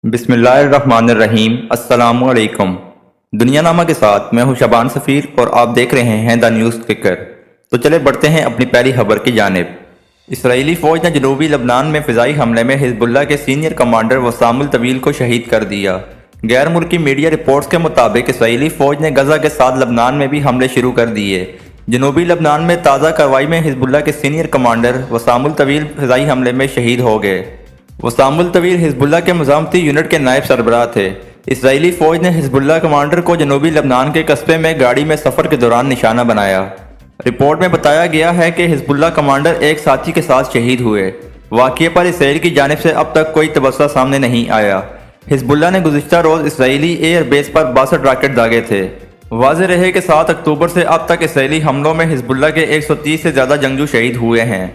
बिस्मिल्लाहिर्रहमानिर्रहीम। अस्सलाम वालेकुम। दुनिया नामा के साथ मैं हूं शबान सफ़ीर और आप देख रहे हैं द न्यूज़ क्लिकर। तो चले बढ़ते हैं अपनी पहली खबर की जानिब। इसराइली फ़ौज ने जनूबी लबनान में फ़िज़ाई हमले में हिजबुल्लाह के सीनियर कमांडर वसामुल तवील को शहीद कर दिया। गैर मुल्की मीडिया रिपोर्ट्स के मुताबिक इसराइली फ़ौज ने गजा के साथ लबनान में भी हमले शुरू कर दिए। जनूबी लबनान में ताज़ा कार्रवाई में हिजबुल्लाह के सीनियर कमांडर वसामुल तवील फ़िज़ाई हमले में शहीद हो गए। वसामुल तवील हिजबुल्लाह के मज़ामती यूनिट के नायब सरबराह थे। इसराइली फ़ौज ने हिजबुल्लाह कमांडर को जनूबी लबनान के कस्बे में गाड़ी में सफ़र के दौरान निशाना बनाया। रिपोर्ट में बताया गया है कि हिजबुल्लाह कमांडर एक साथी के साथ शहीद हुए। वाक़ये पर इसराइल की जानिब से अब तक कोई तबसरा सामने नहीं आया। हिजबुल्लाह ने गुज़िश्ता रोज़ इसराइली एयर बेस पर 62 रॉकेट दागे थे। वाज़ेह रहे कि 7 अक्टूबर से अब तक इसराइली हमलों में हिजबुल्लाह के 130 से ज़्यादा जंगजू शहीद हुए हैं।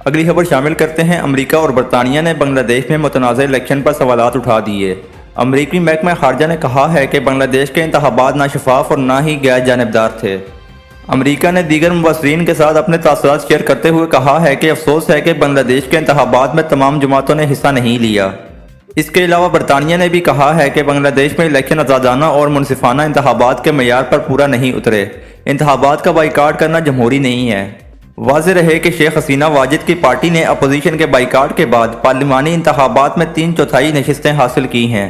अगली खबर शामिल करते हैं। अमेरिका और बरतानिया ने बांग्लादेश में मुतनाज़ इलेक्शन पर सवालात उठा दिए। अमरीकी महकमा खारजा ने कहा है कि बांग्लादेश के इंतखाबात ना शफाफ और ना ही गैर जानिबदार थे। अमेरिका ने दीगर मुबसरीन के साथ अपने तासुरात शेयर करते हुए कहा है कि अफसोस है कि बांग्लादेश के इंतखाबात में तमाम जमातों ने हिस्सा नहीं लिया। इसके अलावा बरतानिया ने भी कहा है कि बांग्लादेश में इलेक्शन आज़ादाना और मुनसिफाना इंतखाबात के मयार पर पूरा नहीं उतरे। इंतखाबात का बाइकाट करना जमहूरी नहीं है। वाज़ेह रहे कि शेख हसीना वाजिद की पार्टी ने अपोजिशन के बाइकाट के बाद पार्लिमानी इंतखाबात में 3/4 नशिस्तें हासिल की हैं।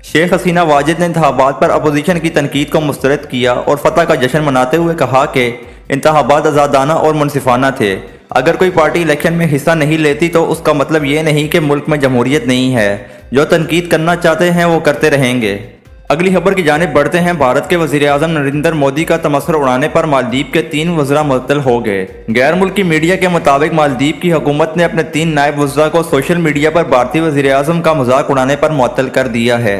शेख हसीना वाजिद ने इंतखाबात पर अपोजिशन की तनकीद को मुस्तरद किया और फतह का जश्न मनाते हुए कहा कि इंतखाबात आज़ादाना और मुनसिफाना थे। अगर कोई पार्टी इलेक्शन में हिस्सा नहीं लेती तो उसका मतलब ये नहीं कि मुल्क में जमहूरियत नहीं है। जो तनकीद करना चाहते हैं वो करते रहेंगे। अगली खबर की जानिब बढ़ते हैं। भारत के वज़ीर-ए-आज़म नरेंद्र मोदी का तमस्सुर उड़ाने पर मालदीव के 3 वज़रा मुअत्तल हो गए। गैर मुल्की मीडिया के मुताबिक मालदीव की हुकूमत ने अपने 3 नायब वज़रा को सोशल मीडिया पर भारतीय वज़ीर-ए-आज़म का मजाक उड़ाने पर मुअत्तल कर दिया है।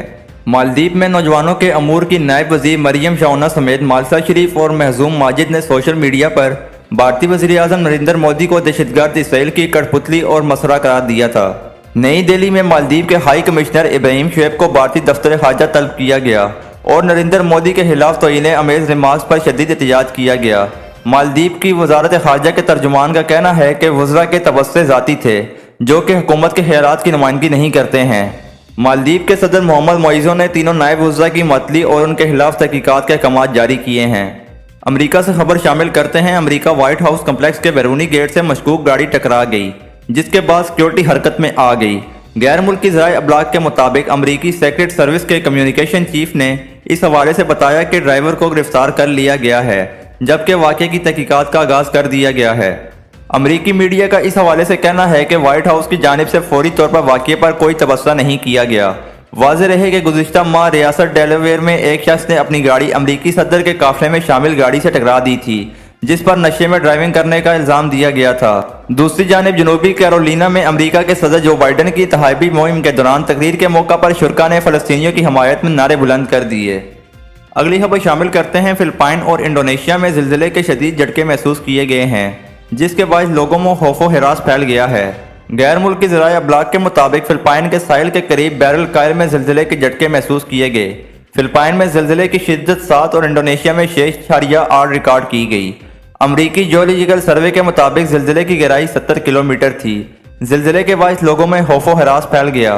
मालदीव में नौजवानों के अमूर की नायब वज़ीर मरियम शाओना समेत मालसा शरीफ और महजूम माजिद ने सोशल मीडिया पर भारतीय वज़ीर-ए-आज़म नरेंद्र मोदी को दहशतगर्द इसराइल की कठपुतली और मसरा करार दिया था। नई दिल्ली में मालदीव के हाई कमिश्नर इब्राहिम शुएब को भारतीय दफ्तर खारजा तलब किया गया और नरेंद्र मोदी के खिलाफ तौहीन अमेज़ रिमार्क्स पर शदीद एहतजाज किया गया। मालदीव की वजारत खारजा के तर्जुमान का कहना है कि वज़रा के तबस्से ज़ाती थे जो कि हुकूमत के ख़यालात की नुमाइंदगी नहीं करते हैं। मालदीव के सदर मोहम्मद मोइज़ो ने तीनों नायब वज़रा की मुअत्तली और उनके खिलाफ तहकीकात के अहकाम जारी किए हैं। अमरीका से खबर शामिल करते हैं। अमरीका व्हाइट हाउस कम्प्लेक्स के बैरूनी गेट से मशकूक गाड़ी टकरा गई जिसके बाद सिक्योरिटी हरकत में आ गई। गैर मुल्की ज़राए अबलाग के मुताबिक अमरीकी सेक्रेट सर्विस के कम्युनिकेशन चीफ ने इस हवाले से बताया कि ड्राइवर को गिरफ्तार कर लिया गया है जबकि वाक़े की तहकीकात का आगाज़ कर दिया गया है। अमरीकी मीडिया का इस हवाले से कहना है कि व्हाइट हाउस की जानिब से फौरी तौर पर वाक़े पर कोई तबसरा नहीं किया गया। वाज़ेह रहे कि गुज़िश्ता माह रियासत डेलावेयर में एक शख्स ने अपनी गाड़ी अमरीकी सदर के काफिले में शामिल गाड़ी से टकरा दी थी जिस पर नशे में ड्राइविंग करने का इल्ज़ाम दिया गया था। दूसरी जानिब जनूबी कैरोलिना में अमेरिका के सदर जो बाइडन की तहाइबी मुहिम के दौरान तकरीर के मौका पर शुरा ने फ़लस्तीनियों की हमायत में नारे बुलंद कर दिए। अगली खबर शामिल करते हैं। फ़िलिपाइन और इंडोनेशिया में ज़िलज़िले के शदीद झटके महसूस किए गए हैं जिसके बायस लोगों में खौफ व हिरास फैल गया है। गैर मुल्की ज़राए अबलाग के मुताबिक फ़िलिपाइन के साहिल के करीब बैरल कायल में ज़िलज़िले के झटके महसूस किए गए। फ़िलिपाइन में ज़िलज़िले की शिद्दत 7 और इंडोनेशिया में 6.8 रिकॉर्ड की गई। अमरीकी जियोलॉजिकल सर्वे के मुताबिक ज़िलज़िले की गहराई 70 किलोमीटर थी। ज़िलज़िले के बायस लोगों में खौफ व हिरास फैल गया।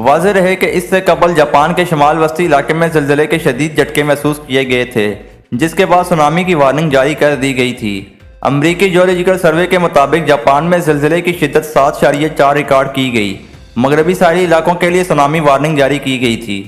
वाज़ेह रहे कि इससे कबल जापान के शमाल वस्ती इलाके में ज़िलज़िले के शदीद झटके महसूस किए गए थे जिसके बाद सुनामी की वार्निंग जारी कर दी गई थी। अमरीकी जियोलॉजिकल सर्वे के मुताबिक जापान में ज़िलज़िले की शिद्दत 7.4 रिकॉर्ड की गई। मगरबी साहिली इलाकों के लिए सुनामी वार्निंग जारी की गई थी।